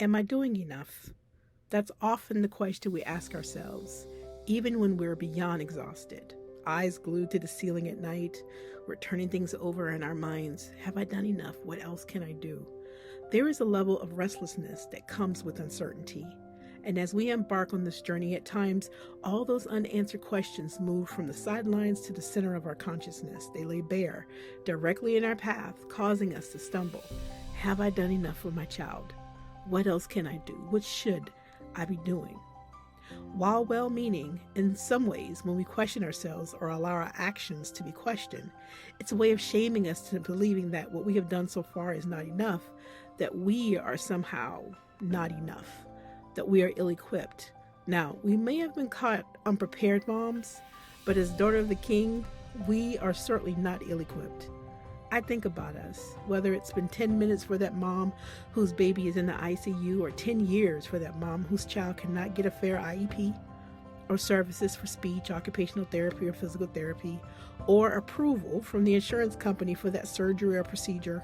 Am I doing enough? That's often the question we ask ourselves, even when we're beyond exhausted. Eyes glued to the ceiling at night, we're turning things over in our minds. Have I done enough? What else can I do? There is a level of restlessness that comes with uncertainty. And as we embark on this journey, at times, all those unanswered questions move from the sidelines to the center of our consciousness. They lay bare, directly in our path, causing us to stumble. Have I done enough for my child? What else can I do? What should I be doing? While well meaning, in some ways, when we question ourselves or allow our actions to be questioned, it's a way of shaming us to believing that what we have done so far is not enough, that we are somehow not enough, that we are ill equipped. Now, we may have been caught unprepared moms, but as daughter of the king, we are certainly not ill equipped. I think about us, whether it's been 10 minutes for that mom whose baby is in the ICU, or 10 years for that mom whose child cannot get a fair IEP, or services for speech, occupational therapy, or physical therapy, or approval from the insurance company for that surgery or procedure.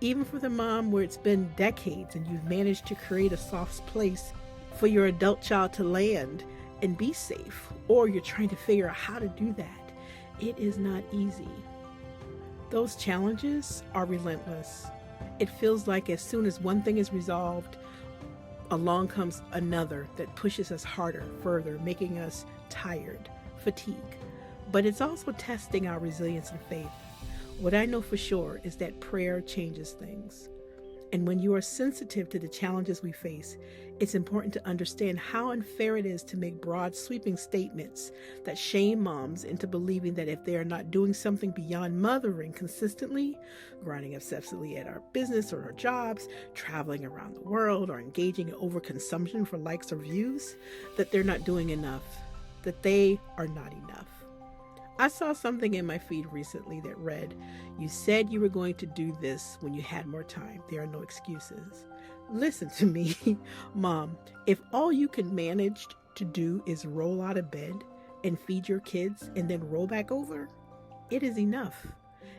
Even for the mom where it's been decades and you've managed to create a soft place for your adult child to land and be safe, or you're trying to figure out how to do that. It is not easy. Those challenges are relentless. It feels like as soon as one thing is resolved, along comes another that pushes us harder, further, making us tired, fatigue. But it's also testing our resilience and faith. What I know for sure is that prayer changes things. And when you are sensitive to the challenges we face, it's important to understand how unfair it is to make broad, sweeping statements that shame moms into believing that if they are not doing something beyond mothering consistently, grinding obsessively at our business or our jobs, traveling around the world, or engaging in overconsumption for likes or views, that they're not doing enough, that they are not enough. I saw something in my feed recently that read, "You said you were going to do this when you had more time. There are no excuses." Listen to me, Mom. If all you can manage to do is roll out of bed and feed your kids and then roll back over, it is enough.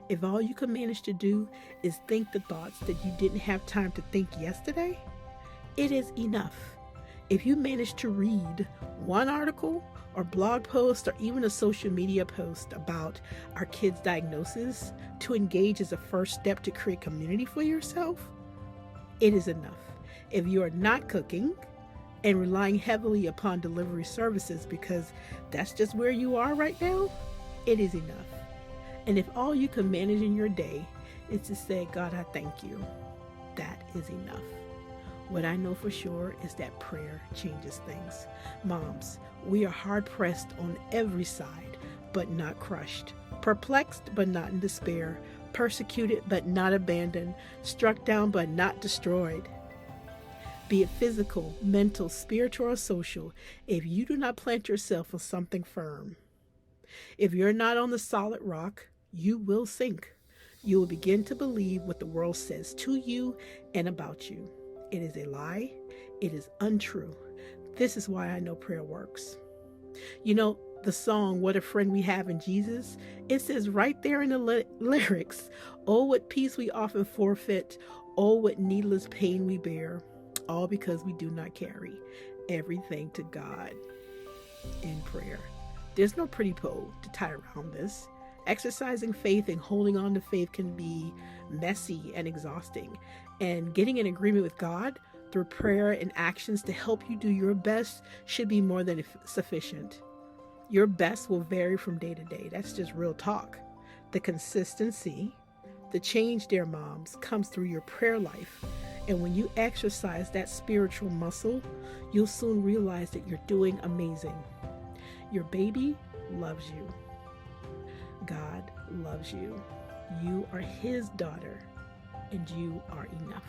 If all you can manage to do is think the thoughts that you didn't have time to think yesterday, it is enough. If you manage to read one article or blog post or even a social media post about our kids' diagnosis to engage as a first step to create community for yourself, it is enough. If you are not cooking and relying heavily upon delivery services because that's just where you are right now, it is enough. And if all you can manage in your day is to say, "God, I thank you," that is enough. What I know for sure is that prayer changes things. Moms, we are hard pressed on every side, but not crushed. Perplexed, but not in despair. Persecuted, but not abandoned. Struck down, but not destroyed. Be it physical, mental, spiritual, or social, if you do not plant yourself on something firm, if you're not on the solid rock, you will sink. You will begin to believe what the world says to you and about you. It is a lie. It is untrue. This is why I know prayer works. You know, the song, "What a Friend We Have in Jesus," it says right there in the lyrics, "Oh, what peace we often forfeit. Oh, what needless pain we bear. All because we do not carry everything to God in prayer." There's no pretty bow to tie around this. Exercising faith and holding on to faith can be messy and exhausting. And getting in agreement with God through prayer and actions to help you do your best should be more than sufficient. Your best will vary from day to day. That's just real talk. The consistency, the change, dear moms, comes through your prayer life. And when you exercise that spiritual muscle, you'll soon realize that you're doing amazing. Your baby loves you. God loves you. You are His daughter, and you are enough.